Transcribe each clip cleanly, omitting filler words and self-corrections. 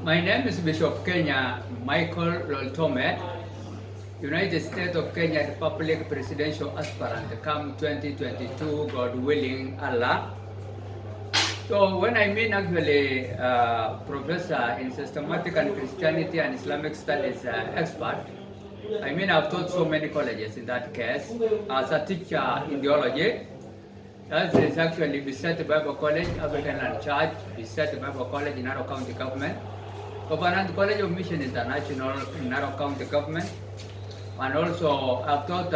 My name is Bishop Kenya Michael Loltome, United States of Kenya Republic Presidential Aspirant, come 2022, God willing, Allah. So when I mean actually professor in systematic and Christianity and Islamic studies expert, I mean I've taught so many colleges in that case. As a teacher in theology, that is actually Bisset Bible College, African Land Church, Bisset Bible College in Narok County Government, Covenant College of Mission International in Narok County Government, and also I've taught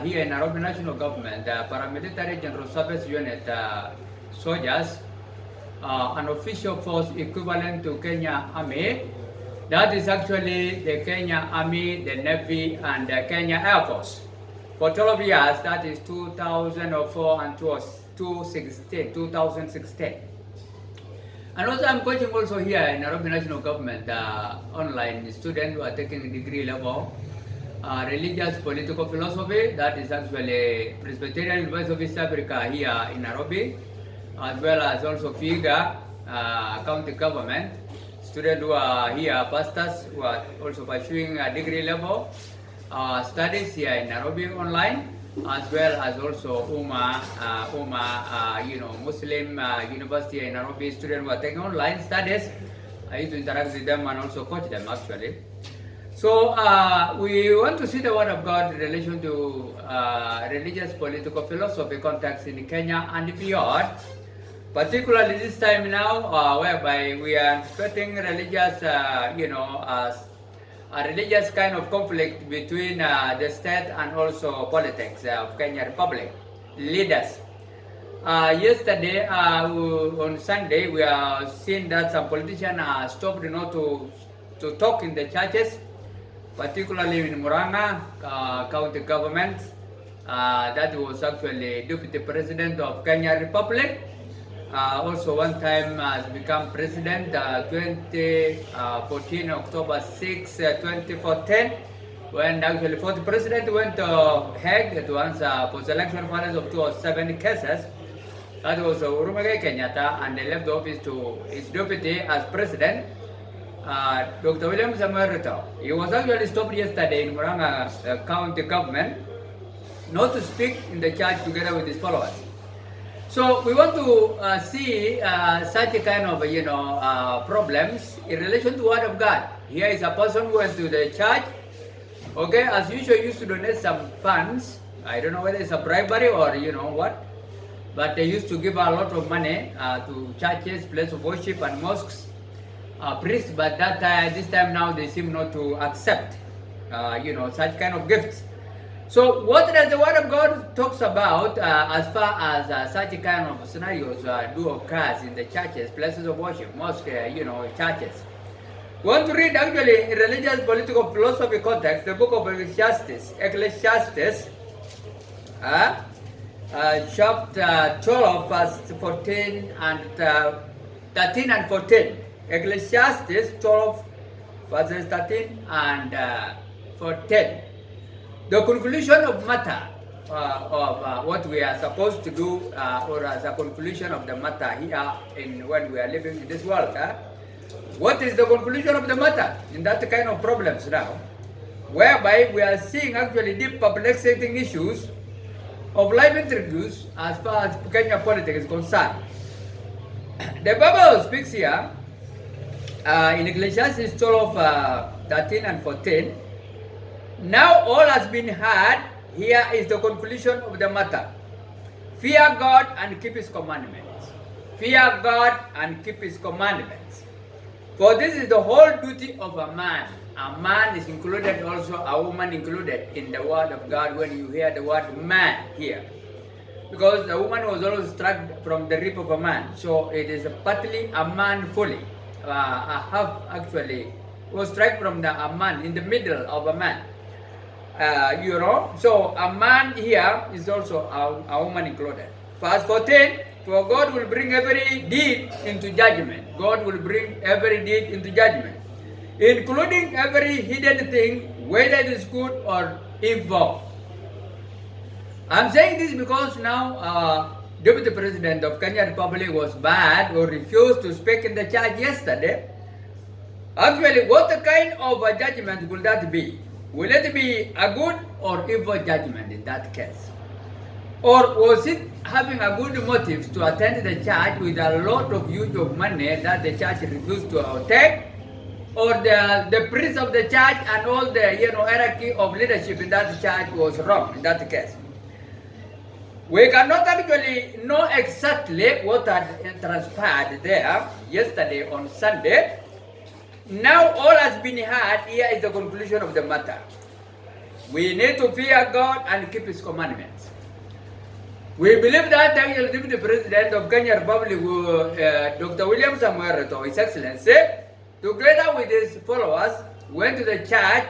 here in Nairobi National Government, Paramilitary General Service Unit soldiers, an official force equivalent to Kenya Army. That is actually the Kenya Army, the Navy, and the Kenya Air Force. For 12 years, that is 2004 and 2016. And also I'm coaching also here in Nairobi National Government, online students who are taking degree level, religious political philosophy, that is actually Presbyterian University of East Africa here in Nairobi, as well as also FIGA, county government, students who are here, pastors who are also pursuing a degree level studies here in Nairobi online, as well as also Muslim University in Nairobi students who are taking online studies. I used to interact with them and also coach them actually. So we want to see the Word of God in relation to religious political philosophy context in Kenya and beyond, particularly this time now, whereby we are expecting religious, a religious kind of conflict between the state and also politics of Kenya Republic leaders. Yesterday, on Sunday, we are seeing that some politicians stopped to talk in the churches, particularly in Muranga county government. That was actually Deputy President of Kenya Republic. Also one time has become president 2014, October 6, 2014, when actually fourth president went to Hague to answer post-election files of 207 cases. That was Uhuru Muigai Kenyatta, and they left the office to his deputy as president, Dr. William Samuel Ruto. He was actually stopped yesterday in Muranga county government not to speak in the church together with his followers. So we want to see such a kind of problems in relation to Word of God. Here is a person who went to the church, okay, as usual used to donate some funds. I don't know whether it's a bribery or what, but they used to give a lot of money to churches, places of worship and mosques, priests, but this time now they seem not to accept such kind of gifts. So what does the Word of God talks about as far as such kind of scenarios do occur in the churches, places of worship, mosques, churches? We want to read actually in religious political philosophy context the book of Ecclesiastes, chapter 12, verse 14 and 13 and 14. Ecclesiastes 12, verses 13 and 14. The conclusion of matter of what we are supposed to do, or as a conclusion of the matter here when we are living in this world. What is the conclusion of the matter in that kind of problems now? Whereby we are seeing actually deep perplexing issues of life interviews as far as Kenya politics is concerned. The Bible speaks here in Ecclesiastes 12, 13 and 14. Now all has been heard, here is the conclusion of the matter. Fear God and keep His commandments. Fear God and keep His commandments. For this is the whole duty of a man. A man is included also, a woman included in the word of God when you hear the word man here. Because the woman was always struck from the rib of a man. So it is partly a man fully. A half actually was struck from a man, in the middle of a man. So a man here is also a woman included. Verse 14, for God will bring every deed into judgment. God will bring every deed into judgment, including every hidden thing, whether it is good or evil. I'm saying this because now Deputy President of Kenya Republic was bad or refused to speak in the church yesterday. Actually, what kind of a judgment will that be? Will it be a good or evil judgment in that case? Or was it having a good motive to attend the church with a lot of use of money that the church refused to take? Or the priest of the church and all the hierarchy of leadership in that church was wrong in that case? We cannot actually know exactly what had transpired there yesterday on Sunday. Now all has been heard. Here is the conclusion of the matter. We need to fear God and keep His commandments. We believe that the Deputy President of Kenya Republic, Dr. William Samoei Ruto, His Excellency, together with his followers, went to the church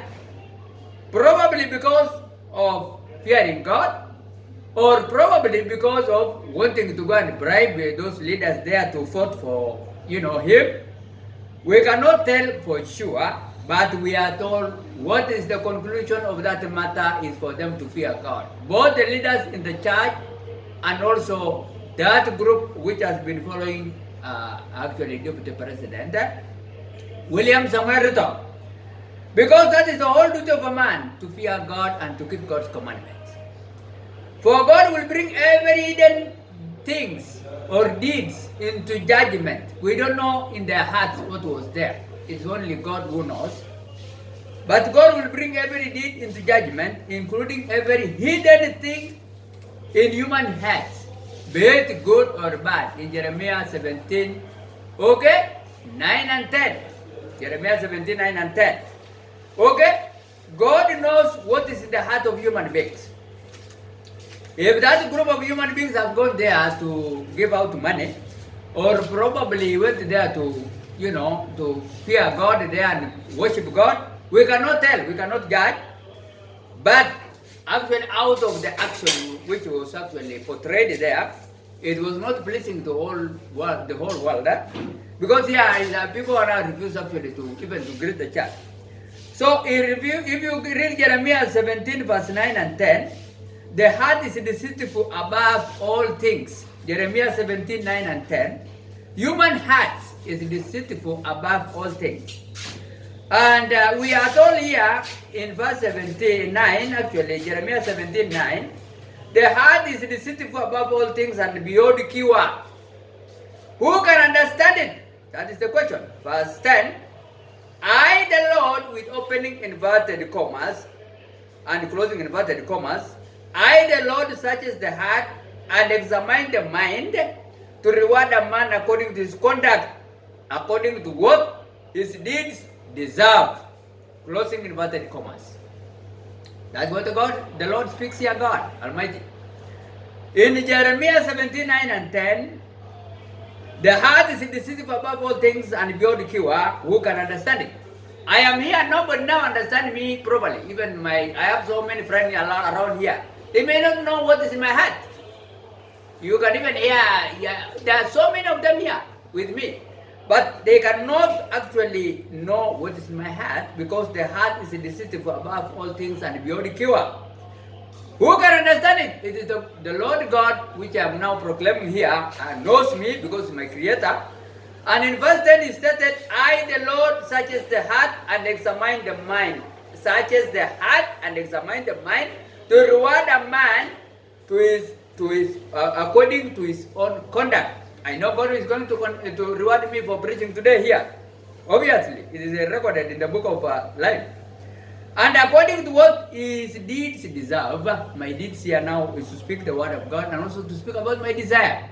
probably because of fearing God, or probably because of wanting to go and bribe those leaders there to vote for, him. We cannot tell for sure, but we are told what is the conclusion of that matter is for them to fear God. Both the leaders in the church and also that group which has been following actually Deputy President William Samoei Ruto. Because that is the whole duty of a man, to fear God and to keep God's commandments. For God will bring every hidden things or deeds into judgment. We don't know in their hearts what was there. It's only God who knows. But God will bring every deed into judgment, including every hidden thing in human hearts, be it good or bad, in Jeremiah 17, 9 and 10. Jeremiah 17, 9 and 10. Okay? God knows what is in the heart of human beings. If that group of human beings have gone there to give out money, or probably went there to, to fear God there and worship God, we cannot tell, we cannot judge. But actually out of the action which was actually portrayed there, it was not pleasing to the whole world. Because here people are now refused actually to even to greet the church. So if you read Jeremiah 17 verse 9 and 10, the heart is deceitful above all things. Jeremiah 17, 9 and 10. Human heart is deceitful above all things. And we are told here in verse 17, 9, actually, Jeremiah 17, 9, the heart is deceitful above all things and beyond cure. Who can understand it? That is the question. Verse 10, I, the Lord, with opening inverted commas and closing inverted commas, I, the Lord, searches the heart and examine the mind to reward a man according to his conduct, according to what his deeds deserve. Closing inverted commas. That's what the Lord speaks here, God Almighty. In Jeremiah 17, 9 and 10, the heart is deceitful above all things and beyond cure. Who can understand it? I am here, nobody now understands me properly. Even I have so many friends around here. They may not know what is in my heart. You can even hear, there are so many of them here with me. But they cannot actually know what is in my heart because the heart is deceitful above all things and beyond cure. Who can understand it? It is the Lord God which I am now proclaiming here and knows me because He is my creator. And in verse 10 it stated, I, the Lord, searches the heart and examine the mind. Searches the heart and examine the mind to reward a man to his according to his own conduct. I know God is going to reward me for preaching today here. Obviously, it is recorded in the book of life. And according to what his deeds deserve, my deeds here now is to speak the word of God and also to speak about my desire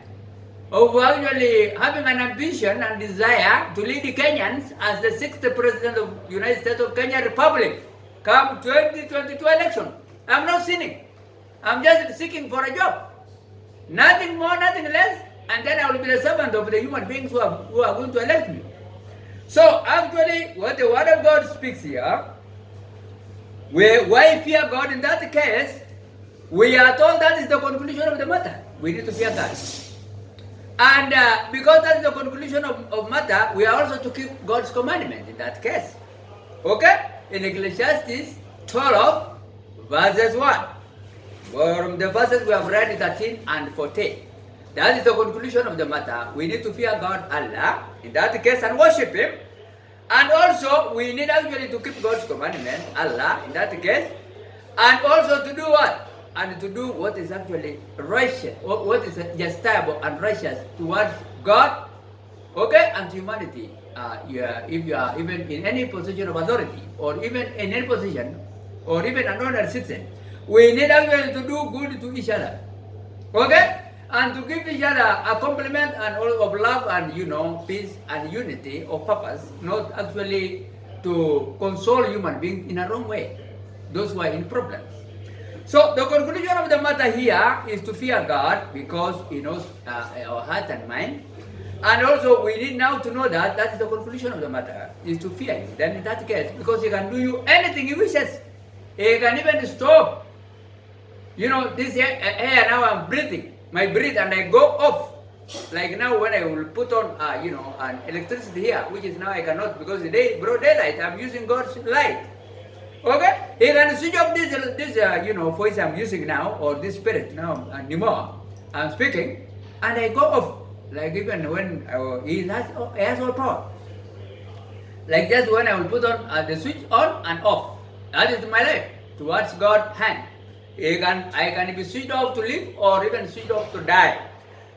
of actually having an ambition and desire to lead the Kenyans as the 6th President of the United States of Kenya Republic come 2022 election. I'm not sinning. I'm just seeking for a job. Nothing more, nothing less. And then I will be the servant of the human beings who are going to elect me. So actually, what the word of God speaks here, why fear God in that case, we are told that is the conclusion of the matter. We need to fear God. And because that is the conclusion of matter, we are also to keep God's commandment in that case. Okay? In Ecclesiastes 12, verses 1. From the verses we have read 13 and 14. That is the conclusion of the matter. We need to fear God, Allah, in that case, and worship Him. And also, we need actually to keep God's commandment, Allah, in that case. And also to do what? And to do what is actually righteous, what is justifiable and righteous towards God, okay, and humanity. If you are even in any position of authority, or even in any position, or even an honored citizen, we need actually to do good to each other, okay, and to give each other a compliment and all of love and peace and unity of purpose, not actually to console human beings in a wrong way, those who are in problems. So the conclusion of the matter here is to fear God because He knows our heart and mind. And also we need now to know that is the conclusion of the matter, is to fear Him. Then in that case, because He can do you anything He wishes. He can even stop, this air now I'm breathing, my breath, and I go off. Like now when I will put on, an electricity here, which is now I cannot because the broad daylight, I'm using God's light. Okay? He can switch off this voice I'm using now, or this spirit now anymore. I'm speaking, and I go off. Like even when he has all power. Like that's when I will put on the switch on and off. That is my life towards God's hand. I can be switched off to live or even switched off to die.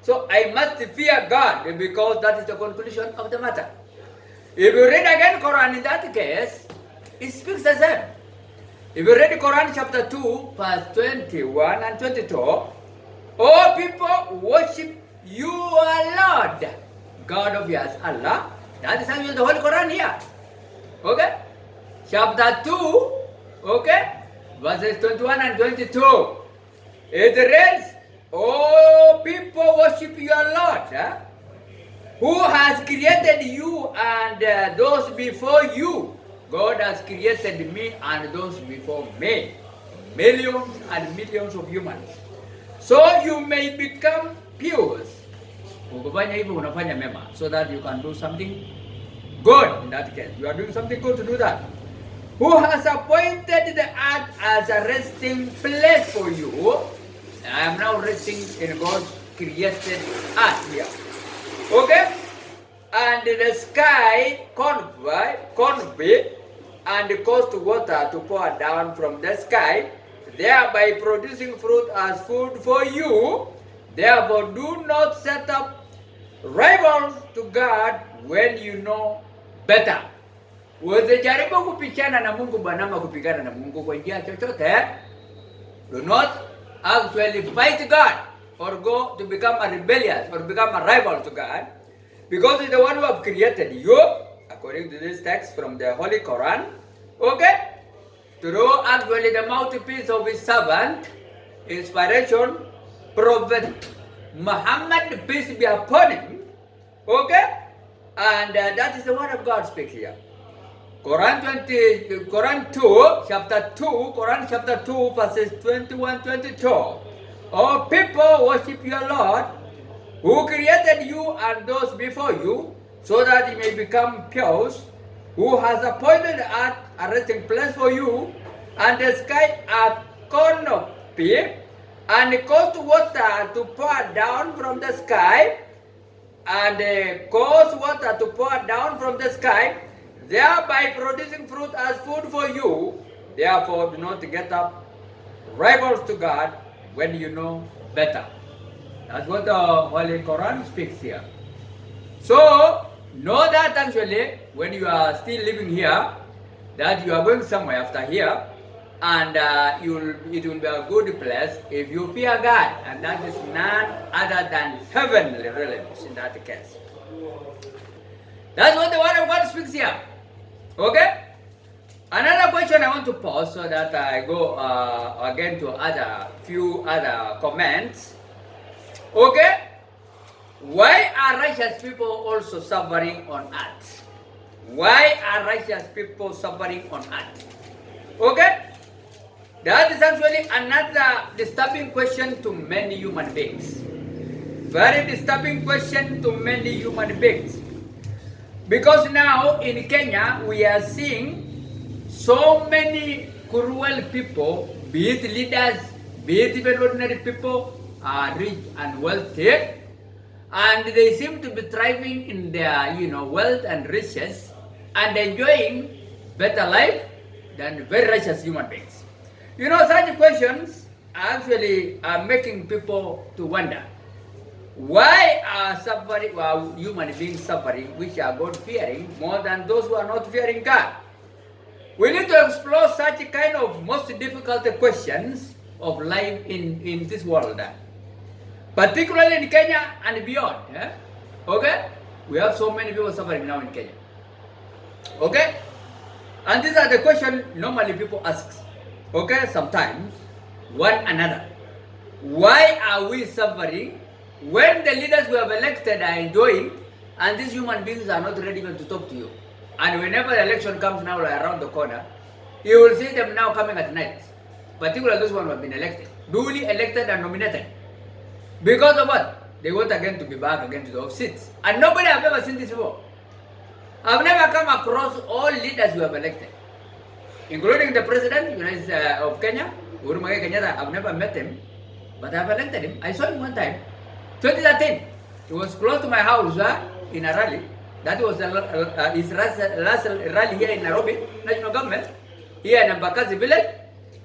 So I must fear God because that is the conclusion of the matter. If you read again Quran in that case, it speaks the same. If you read Quran chapter 2, verse 21 and 22, all people worship you are Lord, God of yours, Allah. That is actually the whole Quran here. Okay? Chapter 2, okay? Verses 21 and 22. It reads, oh, people worship your Lord, who has created you and those before you. God has created me and those before me. Millions and millions of humans. So you may become pious. So that you can do something good in that case. You are doing something good to do that. Who has appointed the earth as a resting place for you. I am now resting in God's created earth here. Okay? And the sky convey and caused water to pour down from the sky, thereby producing fruit as food for you. Therefore, do not set up rivals to God when you know better. Usijaribu kupishana na Mungu banama kupigana na Mungu kwa njia chochote. Do not actually fight God or go to become a rebellious or become a rival to God, because He's the one who have created you, according to this text from the Holy Quran. Okay? Through actually the mouthpiece of His servant, inspiration, Prophet Muhammad, peace be upon him. Okay? And that is the word of God speak here. Quran 2, chapter 2, verses 21-22. Oh, people worship your Lord, who created you and those before you, so that He may become pious, who has appointed the earth a resting place for you, and the sky a canopy, and caused water to pour down from the sky, thereby producing fruit as food for you. Therefore, do not get up rivals to God when you know better. That's what the Holy Quran speaks here. So, know that actually, when you are still living here, that you are going somewhere after here, and it will be a good place if you fear God, and that is none other than heavenly realms in that case. That's what the Word of God speaks here. Okay? Another question I want to pose so that I go again to few other comments. Okay? Why are righteous people also suffering on earth? Why are righteous people suffering on earth? Okay? That is actually another disturbing question to many human beings. Very disturbing question to many human beings. Because now in Kenya, we are seeing so many cruel people, be it leaders, be it even ordinary people, are rich and wealthy, and they seem to be thriving in their wealth and riches, and enjoying better life than very righteous human beings. You know, such questions actually are making people to wonder, why are suffering, well, human beings suffering, which are God fearing, more than those who are not fearing God? We need to explore such kind of most difficult questions of life in this world, particularly in Kenya and beyond. Okay? We have so many people suffering now in Kenya. Okay? And these are the questions normally people ask. Okay? Sometimes one another. Why are we suffering when the leaders we have elected are enjoying and these human beings are not ready even to talk to you? And whenever the election comes now like around the corner, you will see them now coming at night. Particularly those ones who have been elected. Duly elected and nominated. Because of what? They want again to be back again to the seats. And nobody have ever seen this before. I've never come across all leaders who have elected. Including the president of Kenya, Uhuru Muigai Kenyatta. I've never met him, but I've elected him. I saw him one time, 2013. He was close to my house in a rally. That was his last rally here in Nairobi, national government, here in Mbakazi village,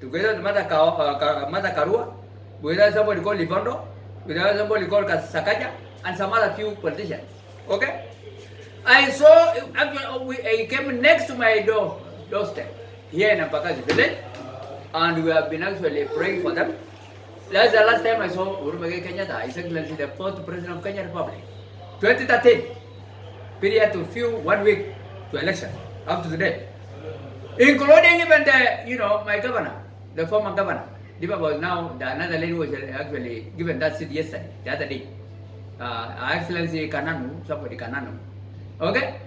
together with Mother Karua, with somebody called Livondo, with somebody called Sakaja, and some other few politicians. Okay? I saw, actually, he came next to my doorstep, here in Mbakazi village, and we have been actually praying for them. That's the last time I saw Uhuru Muigai Kenyatta, His Excellency, the fourth President of Kenya Republic. 2013. Period to few 1 week to election up to today, including even the my governor, the former governor. Diba was now another lady was actually given that seat yesterday, the other day. Excellency Kananu, somebody Kananu. Okay,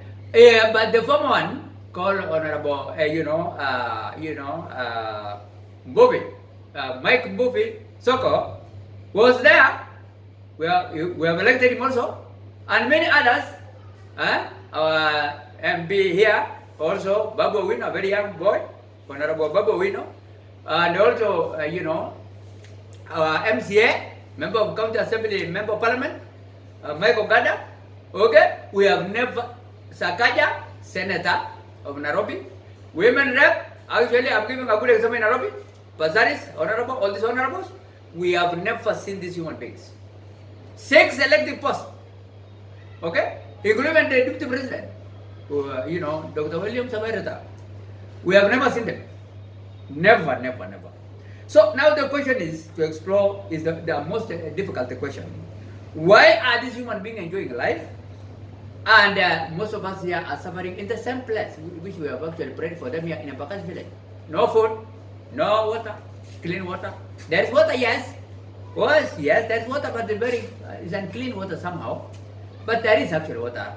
but the former one called Honorable Mbuvi, Mike Mbuvi Soko was there. We have elected him also, and many others. Our MP here, also Babu Owino, a very young boy, Honorable Babu Owino, and also, our MCA, Member of County Assembly, Member of Parliament, Michael Gada. Okay, we have never, Sakaja, Senator of Nairobi, Women Rep, actually I'm giving a good example in Nairobi, Bazaris, Honorable, all these honorables, we have never seen these human beings. 6 elected posts, okay? Including the Deputy President, Dr. William Samoei. We have never seen them. Never. So now the question is to explore is the most difficult question. Why are these human beings enjoying life? And most of us here are suffering in the same place, which we have actually prayed for them here in Mbakazi village. No food, no water, clean water. There is water, yes. Yes, there is water, but it's unclean water somehow. But there is actual water.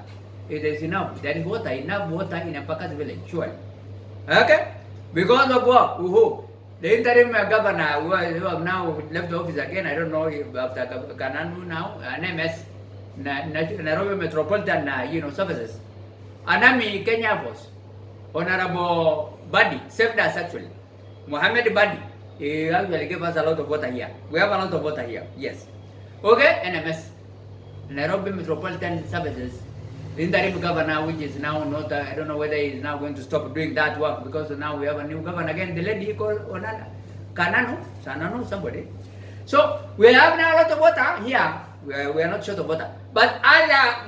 It is enough. There is enough water in Mbakazi village, sure. Okay? Because of what? The interim governor who have now left the office again, I don't know if after Kananu now, NMS, Nairobi Metropolitan Services, Anami Kenya Force, Honorable Badi, saved us actually. Mohammed Badi, he actually gave us a lot of water here. We have a lot of water here, yes. Okay, NMS. Nairobi Metropolitan Services, the interim governor, which is now not, I don't know whether he is now going to stop doing that work because now we have a new governor again, the lady called Sananu, somebody. So we have now a lot of water here. We are not short of water. But other,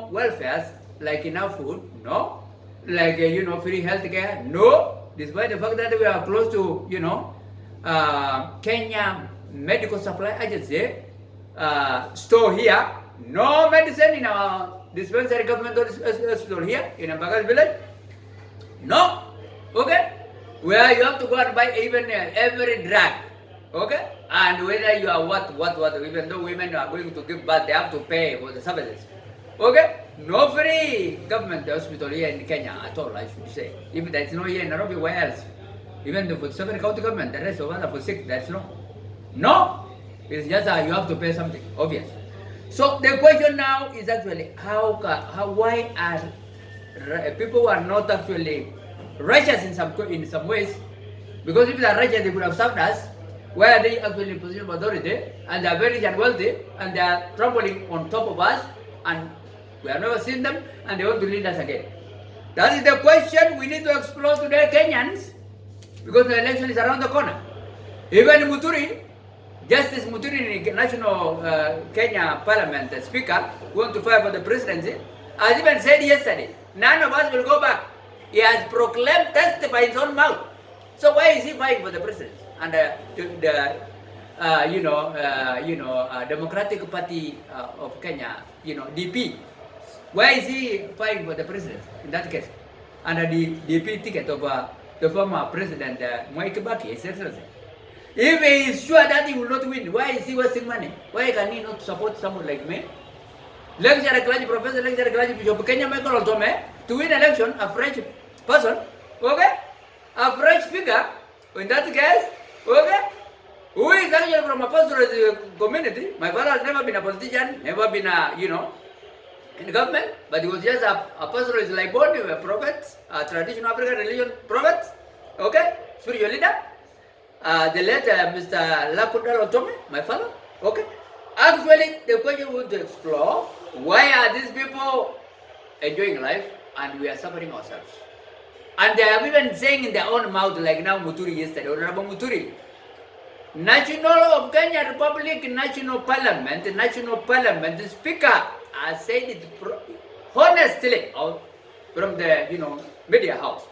welfares, like enough food, no. Like, free health care, no. Despite the fact that we are close to, Kenya Medical Supply Agency store here. No medicine in our dispensary government hospital here in Mbakazi village. No. Okay? Where you have to go and buy even every drug. Okay? And whether you are what, even though women are going to give birth, they have to pay for the services. Okay? No free government hospital here in Kenya at all, I should say. If there is no here in Nairobi, where else? Even the Seven County government, the rest of us are for sick, that's no. No. It's just you have to pay something, obvious. So the question now is actually why are people who are not actually righteous in some ways? Because if they are righteous, they could have served us. Why are they actually in position of authority and they are very rich and wealthy and they are trampling on top of us and we have never seen them and they want to lead us again? That is the question we need to explore today, Kenyans, because the election is around the corner. Even Muturi, Justice Muturi, National Kenya Parliament Speaker, who want to fight for the presidency, has even said yesterday, none of us will go back. He has proclaimed, tested by his own mouth. So why is he fighting for the presidency? And Democratic Party of Kenya, DP. Why is he fighting for the president in that case? Under the DP ticket of the former president Mwai Kibaki, His Excellency. If he is sure that he will not win, why is he wasting money? Why can he not support someone like me? Lecturer clergy professor, lecturer clergy bishop Kenya Michael Otome, to win election, a French person, okay? A French figure, in that case, okay? Who is actually from a pastoralist community. My father has never been a politician, never been in the government, but he was just a pastoralist like body, a prophet, a traditional African religion prophet, okay? Spiritual leader. The late Mr. Lakudalo Otome, my father, okay? Actually, the question we want to explore, why are these people enjoying life and we are suffering ourselves? And they have even saying in their own mouth, like now Muturi yesterday, Honorable Muturi, National of Kenya Republic National Parliament, the Speaker has said it honestly from the media house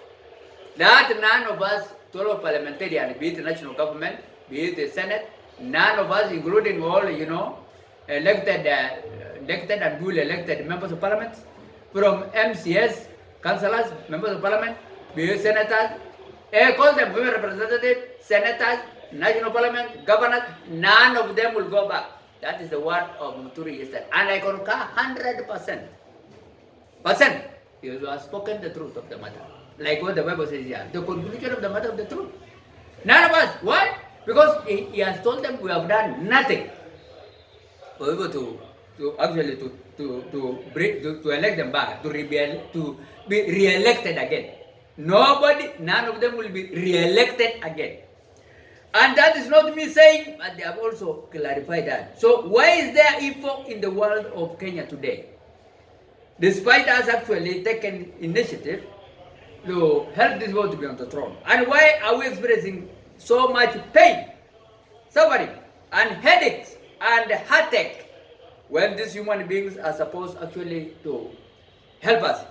that none of us, total parliamentarians, be it the national government, be it the Senate, none of us, including all elected and duly elected members of parliament, from MCS, councillors, members of parliament, be it senators, call them women representatives, senators, national parliament, governors, none of them will go back. That is the word of Muturi yesterday. And I concur 100%. He has spoken the truth of the matter. Like what the Bible says here. The conclusion of the matter of the truth. None of us. Why? Because he has told them we have done nothing. We're able to elect them back, to be re-elected again. None of them will be re-elected again. And that is not me saying, but they have also clarified that. So why is there evil in the world of Kenya today? Despite us actually taking initiative to help this world to be on the throne. And why are we experiencing so much pain, suffering, and headaches, and heartache when these human beings are supposed actually to help us?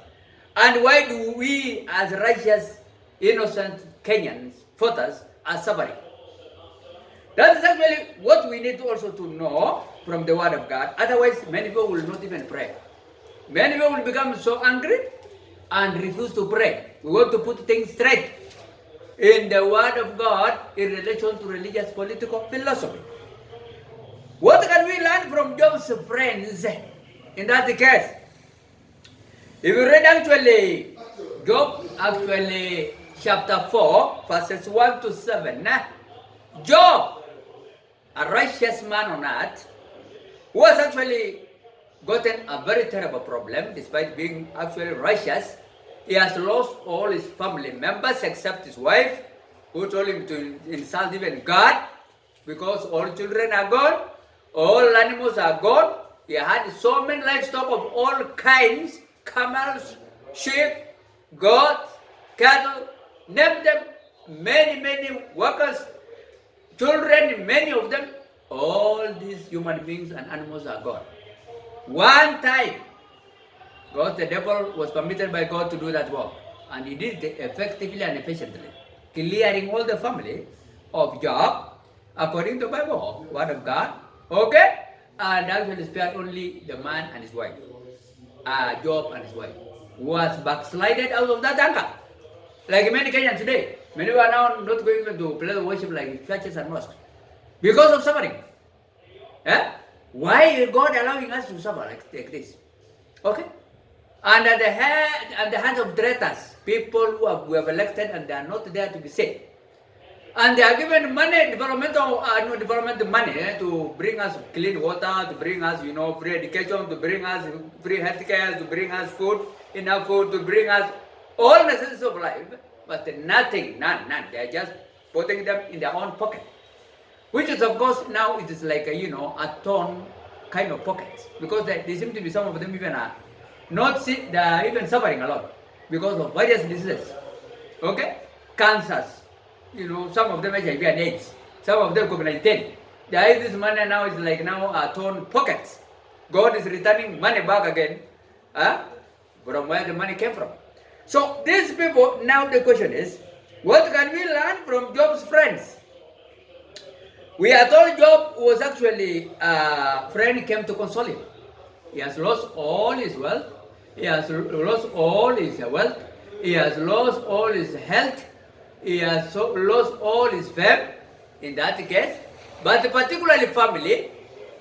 And why do we as righteous, innocent Kenyans, voters, are suffering? That is actually what we need to also to know from the word of God. Otherwise, many people will not even pray. Many people will become so angry and refuse to pray. We want to put things straight in the word of God in relation to religious political philosophy. What can we learn from Job's friends in that case? If you read actually Job chapter 4 verses 1 to 7, Job, a righteous man on earth, who has actually gotten a very terrible problem despite being actually righteous. He has lost all his family members except his wife, who told him to insult even God, because all children are gone, all animals are gone. He had so many livestock of all kinds, camels, sheep, goats, cattle, name them, many workers, children, many of them, all these human beings and animals are gone. One time, God, the devil was permitted by God to do that work. And he did it effectively and efficiently, clearing all the family of Job, according to the Bible, word of God. Okay? And actually spared only the man and his wife. Job and his wife, who was backslided out of that anger. Like many Kenyans today. Many are now not going to place of worship like churches and mosques because of suffering. Why is God allowing us to suffer like this? Okay? And at the hands of traitors, people who have elected and they are not there to be saved. And they are given money, development money to bring us clean water, to bring us, free education, to bring us free healthcare, to bring us food, enough food, to bring us all necessities of life. But nothing, none. They are just putting them in their own pocket. Which is, of course, now it is like a torn kind of pocket. Because they seem to be, some of them even are not sick, they are even suffering a lot. because of various diseases. Okay? Cancers. You know, some of them HIV and AIDS. Some of them COVID-19. This money now is like now torn pockets. God is returning money back again from where the money came from. So these people, now the question is, what can we learn from Job's friends? We are told Job was actually a friend came to console him. He has lost all his wealth. He has lost all his wealth. He has lost all his health. He has lost all his fame in that case. But particularly family,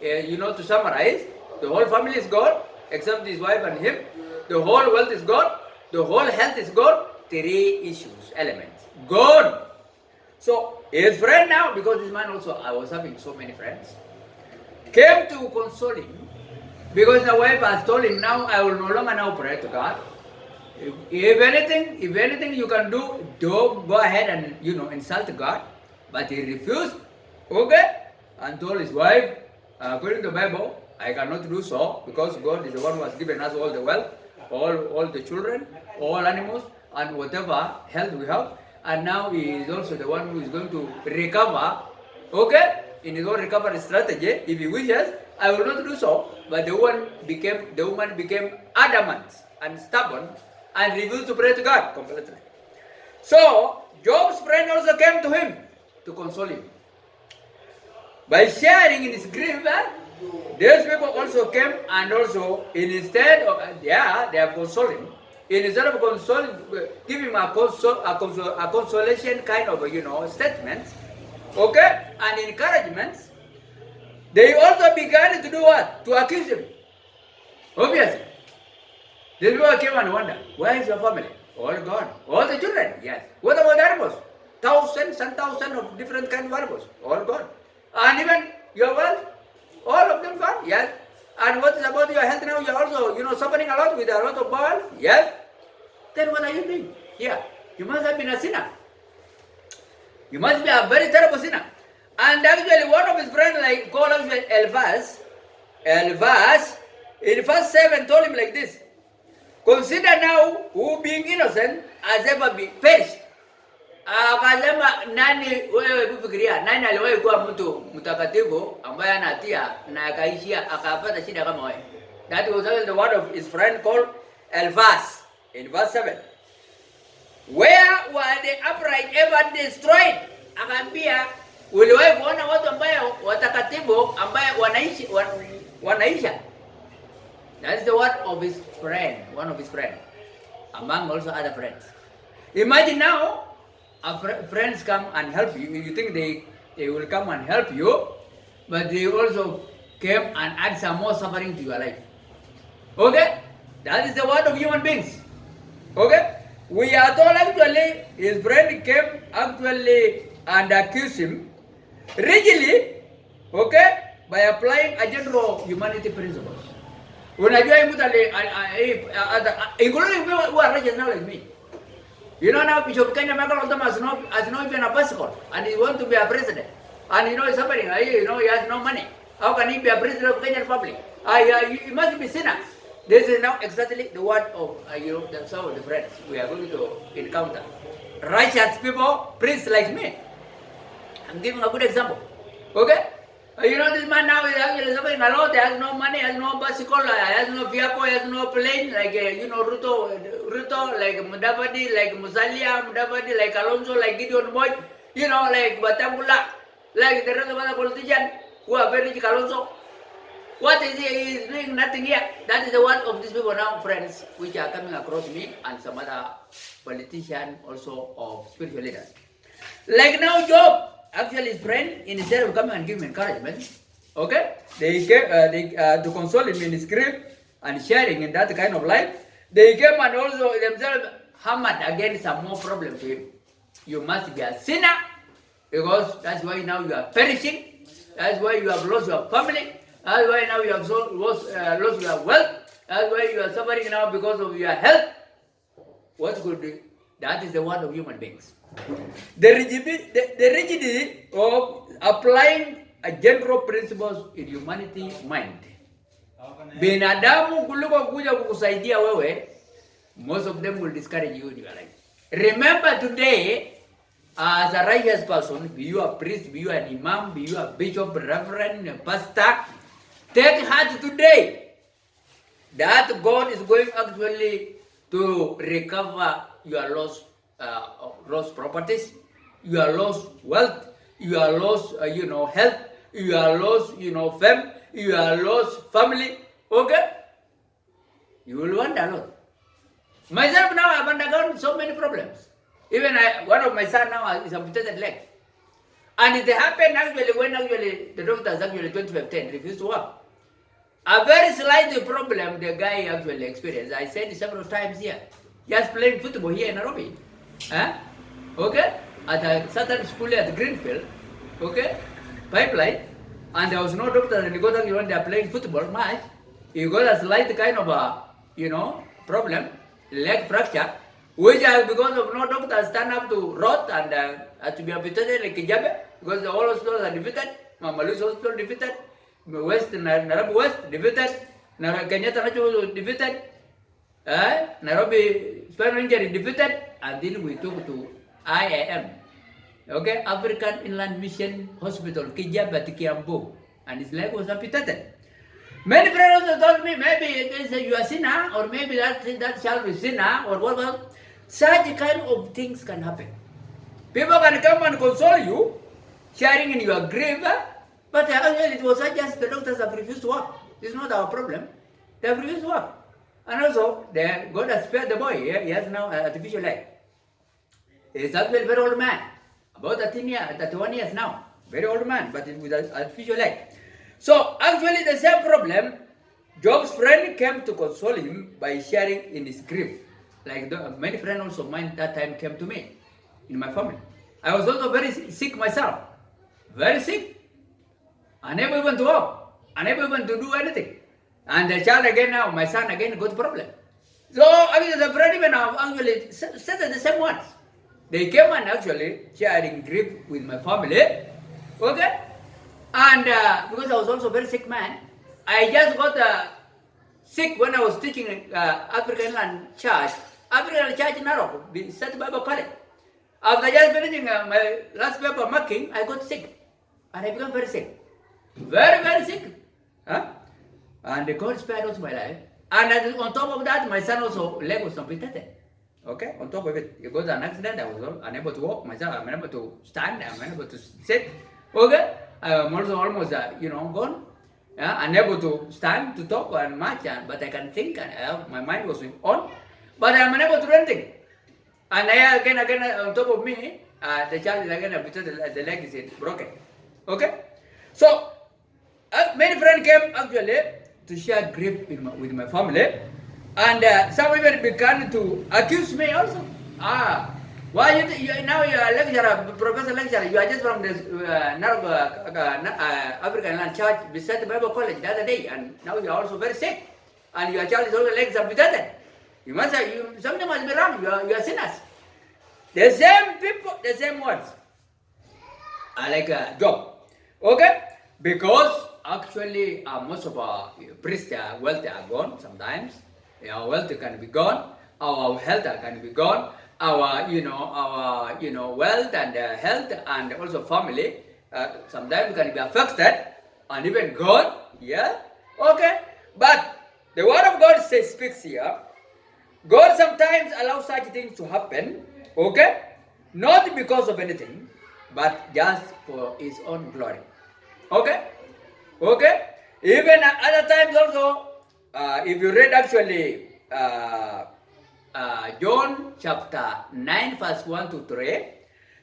to summarize, the whole family is gone except his wife and him. The whole wealth is gone. The whole health is gone. 3 issues, elements, gone. So his friend now, because this man also, I was having so many friends, came to console him because the wife has told him, now I will no longer now pray to God. If anything you can do, go ahead and insult God. But he refused, okay, and told his wife, according to the Bible, I cannot do so because God is the one who has given us all the wealth, all the children, all animals, and whatever health we have. And now he is also the one who is going to recover, okay, in his own recovery strategy. If he wishes, I will not do so. But the woman became adamant and stubborn and refused to pray to God completely. So Job's friend also came to him to console him. By sharing in his grief, these people also came and also instead of they have consoled him. Instead of consoling, give him a consolation kind of statements, okay, and encouragements, they also began to do what? To accuse him. Obviously. The people came and wonder, where is your family? All gone. All the children? Yes. What about the animals? Thousands and thousands of different kind of animals. All gone. And even your wealth? All of them gone? Yes. And what is about your health now? You are also, suffering a lot with a lot of bowels? Yes. Then what are you doing? Yeah. You must have been a sinner. You must be a very terrible sinner. And actually one of his friends called Eliphaz, in verse 7 told him like this, consider now who being innocent has ever been perished. Akasema nani wewe kufikiria nani aliwahi kuwa mtu mtakatifu ambaye ana hatia na akaishia akapata shida kama wewe? That was the word of his friend called Eliphaz in verse 7. Where were the upright ever destroyed? Akaambia uliwahi kuona watu ambao watakatifu ambao wanaisha? That is the word of his friend, one of his friends, among also other friends. Imagine now, friends come and help you. You think they will come and help you, but they also came and add some more suffering to your life. Okay? That is the word of human beings. Okay? We are told actually, his friend came actually and accused him, rigidly, okay, by applying a general humanity principles. Unajua mtu including who are righteous now like me. Now Bishop Kenya Michael Oldham has not even a bicycle and he wants to be a president. And he's suffering, he has no money. How can he be a president of Kenya Republic? He must be sinner. This is now exactly the word of some of the friends we are going to encounter. Righteous people, priests like me. I'm giving a good example. Okay? This man now is actually suffering a lot. He has no money, has no bicycle, has no vehicle, has no plane, like, Ruto, like Mudavadi, like Musalia, Mudavadi, like Alonso, like Gideon Boy, like Batambula, like the rest of other politicians who are very rich, Alonso. What is he? He is doing nothing here. That is the word of these people now, friends, which are coming across me and some other politicians also of spiritual leaders. Like now, Job. Actually, his friend, instead of coming and giving him encouragement, okay, they came to console him in his grief and sharing in that kind of life. They came and also themselves hammered again some more problems to him. You must be a sinner because that's why now you are perishing. That's why you have lost your family. That's why now you have lost your wealth. That's why you are suffering now because of your health. What could be? That is the word of human beings. The rigidity of applying a general principles in humanity mind. Binadamu kuliko kuja kukusaidia wewe, most of them will discourage you in your life. Remember today, as a righteous person, be you a priest, be you an imam, be you a bishop, reverend, a pastor, take heart today that God is going actually to recover your lost properties, your lost wealth, your lost, health, your lost, fame, your lost family. Okay? You will want a lot. Myself now, I've undergone so many problems. Even one of my son now is amputated leg. And it happened actually when the doctors actually 2015 refused to work. A very slight problem the guy actually experienced. I said several times here. Just playing football here in Nairobi. Okay? At a certain school at Greenfield. Okay? Pipeline. And there was no doctor and he got actually when they are playing football match. He got a slight kind of a, problem, leg fracture, which because of no doctor stand up to rot and to be amputated like Kijabe, because all hospitals are defeated, Mamalu's hospital defeated, West, Nairobi West defeated, Kenyatta National defeated, Nairobi spinal injury defeated, and then we took to IAM, okay, African Inland Mission Hospital, Kijabe, Kiambu, and his leg was amputated. Many friends also told me maybe it is you are sinner or maybe that shall be sinner or whatever. Such kind of things can happen. People can come and console you, sharing in your grief, but actually it was just the doctors have refused to work. It's not our problem. They have refused to work. And also, God has spared the boy. He has now an artificial leg. He's actually a very old man, about 31 years now. Very old man, but with an artificial leg. So actually the same problem, Job's friend came to console him by sharing in his grief. Like many friends also mine that time came to me in my family. I was also very sick myself. Very sick. Unable even to walk. Unable even to do anything. And the child again now, my son again got problem. So actually the friend even actually said the same words. They came and actually sharing grief with my family. Okay? And because I was also a very sick man, I just got sick when I was teaching African Land Church in Nairobi, State Bible College. After just finishing my last paper marking, I got sick. And I became very sick. Very, very sick. And God spared also my life. And on top of that, my son also leg was amputated. Okay, on top of it, it got an accident. I was unable to walk myself. I'm unable to stand. I'm unable to sit. Okay. I'm also almost, gone, unable to stand, to talk and much, but I can think, and my mind was on, but I'm unable to do anything. And again, on top of me, the child is again, because the leg is broken. Okay? So, many friends came actually to share grief with my family, and some even began to accuse me also. Why now you are lecturer, professor lecturer, you are just from the African Land Church beside the Bible College the other day, and now you are also very sick, and your child is also legs amputated. You must have, something must be wrong, you are sinners. The same people, the same words. I like Job. Okay? Because actually most of our priests' wealth are gone sometimes. Our wealth can be gone, our health can be gone. Our wealth and health and also family sometimes can be affected, and even God, okay. But the word of God speaks here. God sometimes allows such things to happen, okay, not because of anything, but just for His own glory, okay. Even other times also, if you read actually. John chapter 9 verse 1 to 3,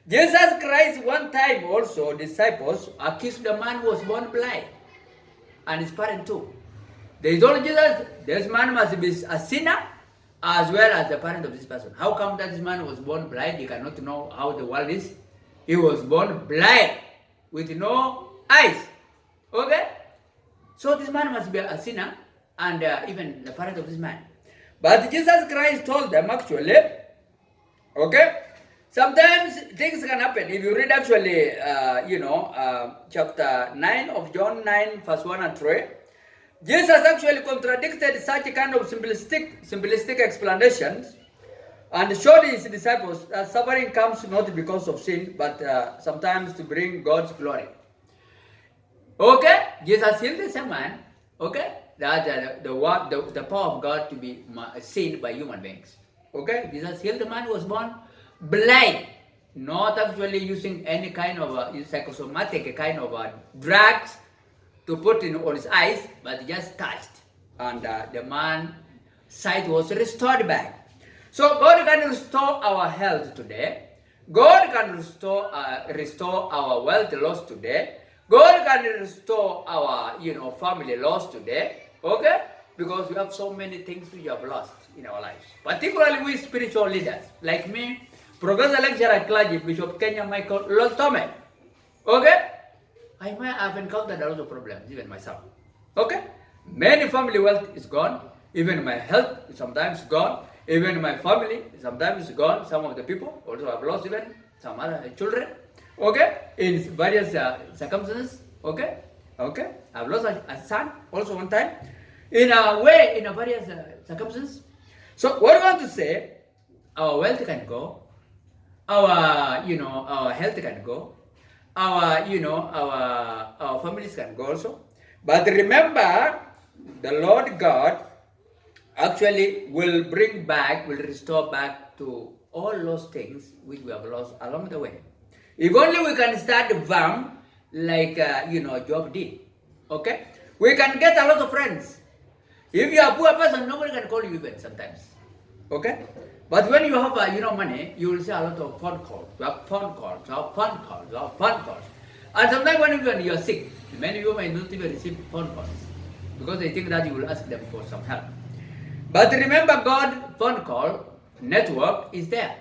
Jesus Christ one time also, disciples accused the man who was born blind and his parent too. They told Jesus, this man must be a sinner as well as the parent of this person. How come that this man was born blind? He cannot know how the world is. He was born blind with no eyes. Okay? So this man must be a sinner and even the parent of this man. But Jesus Christ told them actually, okay, sometimes things can happen. If you read actually, chapter 9 of John 9, verse 1 and 3, Jesus actually contradicted such kind of simplistic explanations and showed his disciples that suffering comes not because of sin, but sometimes to bring God's glory. Okay, Jesus healed the same man. Okay, that the power of God to be seen by human beings. Okay, Jesus healed the man who was born blind, not actually using any kind of psychosomatic kind of drugs to put in on his eyes, but just touched, and the man's sight was restored back. So God can restore our health today. God can restore our wealth lost today. God can restore our family lost today. Okay, because we have so many things we have lost in our lives. Particularly we spiritual leaders like me, Professor Lecturer Clergy Bishop Kenya Michael Lotome. Okay, I might have encountered a lot of problems, even myself. Okay, many family wealth is gone. Even my health is sometimes gone. Even my family sometimes is gone. Some of the people also have lost even some other children. Okay, in various circumstances. Okay, I've lost a son also one time. In a way, in a various circumstances. So what I want to say, our wealth can go, our health can go, our families can go also. But remember, the Lord God actually will restore back to all those things which we have lost along the way. If only we can start the farm like Job did. Okay, we can get a lot of friends. If you are a poor person, nobody can call you even sometimes. Okay, but when you have money, you will see a lot of phone calls. You have phone calls. You have phone calls. You have phone calls. And sometimes when you are sick, many people may not even receive phone calls because they think that you will ask them for some help. But remember, God phone call network is there.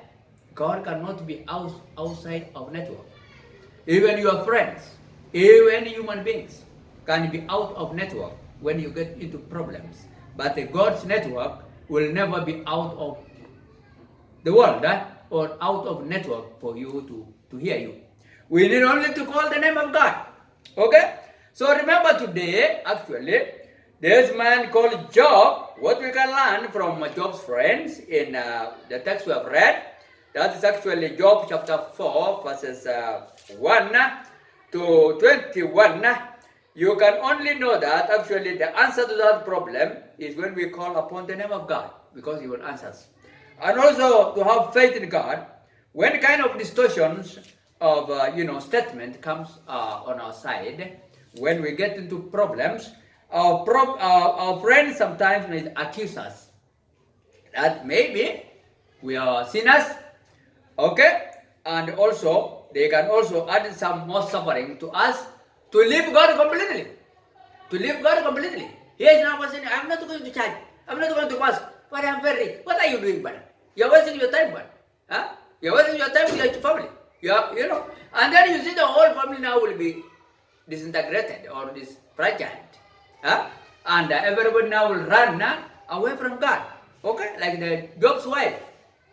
God cannot be outside of network. Even your friends, even human beings can be out of network when you get into problems. But God's network will never be out of the world or out of network for you to hear you. We need only to call the name of God. Okay? So remember today, actually, there's a man called Job. What we can learn from Job's friends in the text we have read, that is actually Job chapter 4, verses 1 to 21. You can only know that actually the answer to that problem is when we call upon the name of God, because He will answer us. And also to have faith in God, when kind of distortions of statement comes on our side, when we get into problems, our friends sometimes may accuse us that maybe we are sinners, okay, and also they can also add some more suffering to us to leave God completely. To leave God completely. He is now saying, I'm not going to church, I'm not going to fast, but I'm very rich. What are you doing, man? You're wasting your time, man. Huh? You're wasting your time with your family. And then you see the whole family now will be disintegrated or fragile. Huh? And everybody now will run away from God. Okay? Like the Job's wife.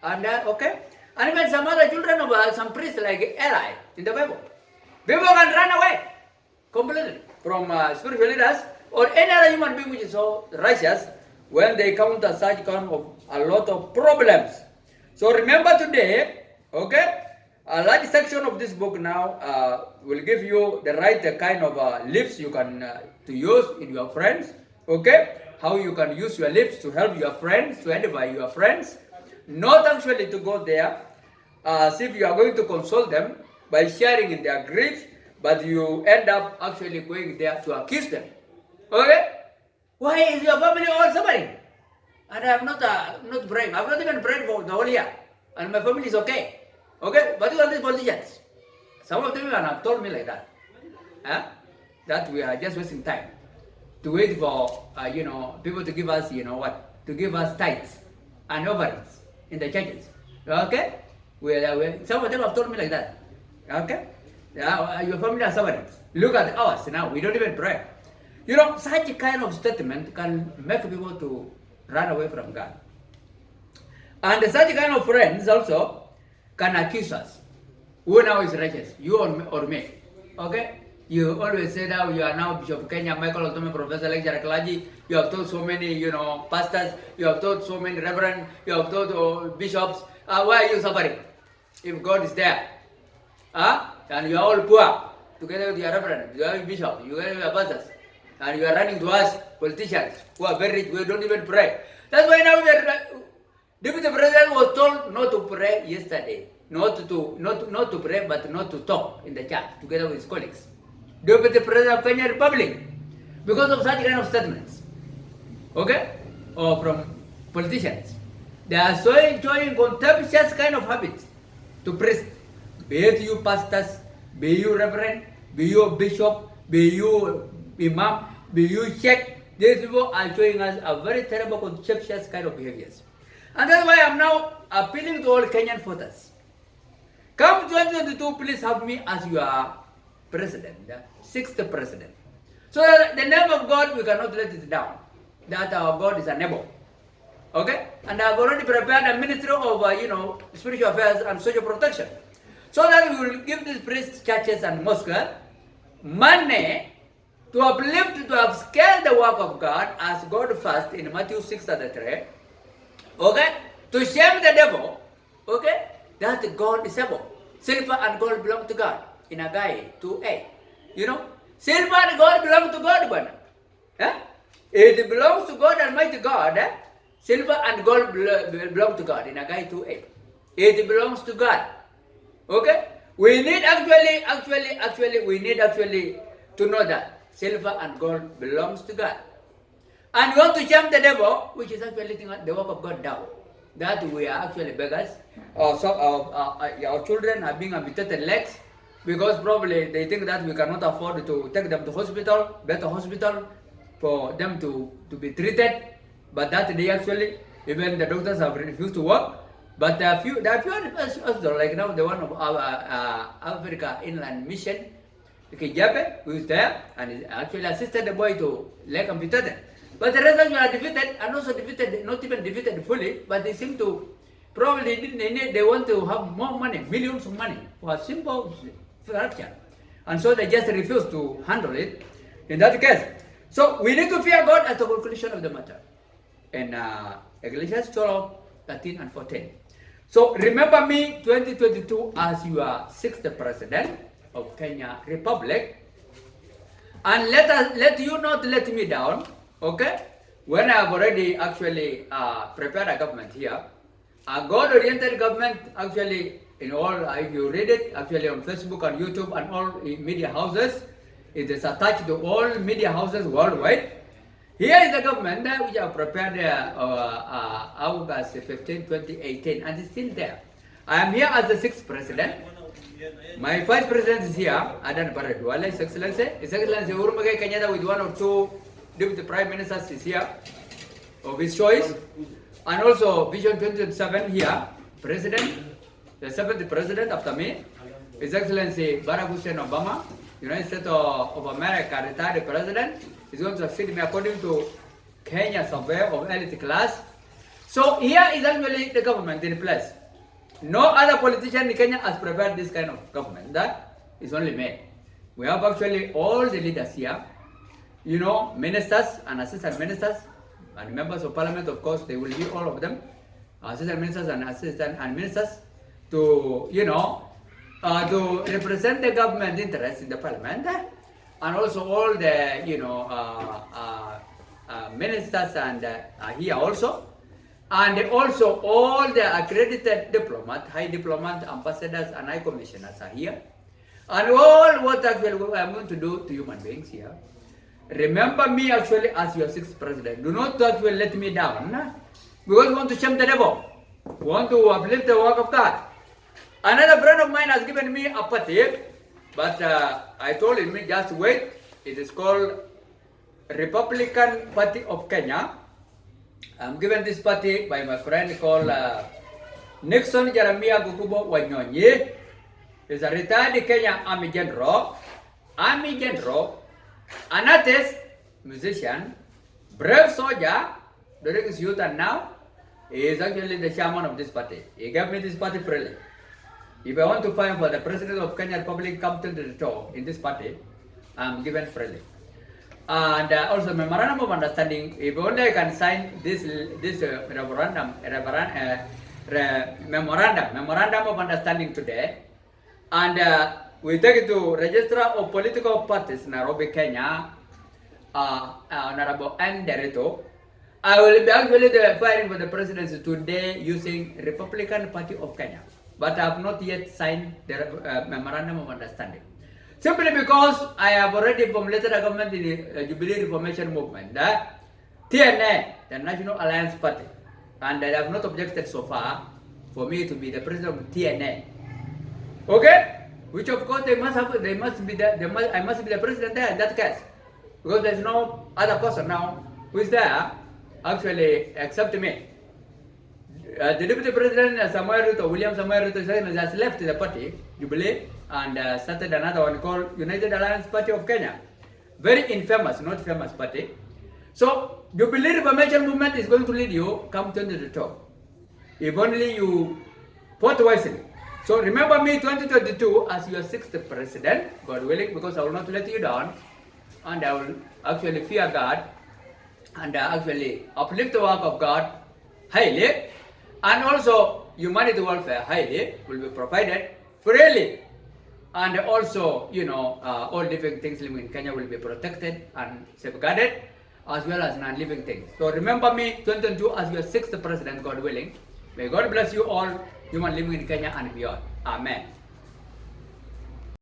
And okay? And even some other children of some priests like Eli in the Bible. People can run away completely from spiritual leaders or any other human being which is so righteous when they counter such kind of a lot of problems. So remember today, okay? A large section of this book now will give you the right kind of lips you can to use in your friends, okay? How you can use your lips to help your friends, to edify your friends, not actually to go there as if you are going to console them by sharing in their grief, but you end up actually going there to accuse them, okay? Why is your family all suffering? And I am not praying. I have not even prayed for the whole year, and my family is okay. Okay, but all these politicians, some of them have told me like that, that we are just wasting time to wait for people to give us to give us tithes and offerings in the churches. Okay, some of them have told me like that. Okay, your family are suffering. Look at ours now. We don't even pray. Such a kind of statement can make people to run away from God, and such kind of friends also can accuse us. Who now is righteous, you or me? Okay? You always say that you are now Bishop Kenya, Michael Otome, Professor Lecturer Clergy. You have taught so many, pastors. You have taught so many reverend. You have taught bishops. Why are you suffering? If God is there, and you are all poor, together with your reverend, you are bishop, you are your pastors, and you are running to us politicians who are very rich. We don't even pray. That's why now Deputy President was told not to pray yesterday, not to pray, but not to talk in the church together with his colleagues. Deputy President of Kenya Republic, because of such kind of statements, okay, or from politicians, they are showing contemptuous kind of habits to priests, be it you pastors, be you reverend, be you bishop, be you imam, be you sheikh. These people are showing us a very terrible contemptuous kind of behaviors. And that's why I'm now appealing to all Kenyan voters. Come 2022, please have me as your president, the sixth president. So that the name of God, we cannot let it down. That our God is unable. Okay? And I've already prepared a ministry of, spiritual affairs and social protection. So that we will give these priests, churches and mosques money to uplift, to upscale the work of God as God first in Matthew 6:33. Okay? To shame the devil, okay? That God is able. Silver and gold belong to God. In Haggai 2:8. Silver and gold belong to God, but it belongs to God, Almighty God. Silver and gold belong to God in Haggai 2:8. It belongs to God. Okay? We need we need to know that silver and gold belongs to God. And we want to shame the devil, which is actually the work of God down. That we are actually beggars. Our children are being amputated legs because probably they think that we cannot afford to take them to hospital, better hospital, for them to be treated. But that day actually, even the doctors have refused to work. But there are few also, like now the one of our Africa Inland Mission, Kijabe, who is there and actually assisted the boy to leg amputated. But the rest of them are defeated, and also defeated, not even defeated fully, but they seem to, probably they want to have more money, millions of money, for a simple fracture. And so they just refuse to handle it in that case. So we need to fear God at the conclusion of the matter. In Ecclesiastes 12, 13 and 14. So remember me 2022 as your sixth president of Kenya Republic. And let you not let me down. Okay? When I have already actually prepared a government here, a God-oriented government actually, in all, if you read it, actually on Facebook and YouTube and all media houses, it is attached to all media houses worldwide. Here is the government which I prepared August 15, 2018, and it's still there. I am here as the sixth president. My vice president is here, Adan Baradwala, His Excellency. His Excellency Uhuru Muigai Kenyatta with one or two deputy prime ministers is here of his choice. And also Vision 2027 here, president, the seventh president after me, His Excellency Barack Hussein Obama, United States of America retired president, is going to succeed me according to Kenya survey of elite class. So here is actually the government in place. No other politician in Kenya has prepared this kind of government. That is only me. We have actually all the leaders here, ministers and assistant ministers and members of parliament, of course, they will be all of them, assistant ministers and ministers to, to represent the government interests in the parliament, and also all the, ministers and here also, and also all the accredited diplomats, high diplomats, ambassadors, and high commissioners are here, and all what actually I'm going to do to human beings here. Remember me actually as your sixth president. Do not actually let me down. Because we want to shame the devil. We want to uplift the work of God. Another friend of mine has given me a party, but I told him just wait. It is called Republican Party of Kenya. I'm given this party by my friend called Nixon Jeremiah Gukubo Wanyonyi. He's a retired Kenya Army General. An artist, musician, brave soldier during his youth, and now he is actually the chairman of this party. He gave me this party freely. If I want to fight for the president of Kenya Republic, come to the top in this party, given freely. And also memorandum of understanding, if only I can sign this memorandum of understanding today, and we take it to Registrar of Political Parties, Nairobi, Kenya, Honorable Ann Derito. I will be actually fighting for the presidency today using Republican Party of Kenya, but I have not yet signed the memorandum of understanding. Simply because I have already formulated a government in the Jubilee Reformation Movement, that TNA, the National Alliance Party, and I have not objected so far for me to be the president of TNA. Okay? Which of course I must be the president there in that case. Because there's no other person now who is there actually except me. The Deputy President Samuel Ruto, William Samuel Ruto, has left the party, Jubilee, and started another one called United Alliance Party of Kenya. Very infamous, not famous party. So, Jubilee Reformation Movement is going to lead you come 2022. If only you vote wisely. So remember me 2022 as your 6th president, God willing, because I will not let you down, and I will actually fear God, and actually uplift the work of God highly, and also humanity welfare highly will be provided freely, and also, you know, all living things living in Kenya will be protected and safeguarded, as well as non-living things. So remember me 2022 as your 6th president, God willing. May God bless you all, human living in Kenya and beyond. Amen.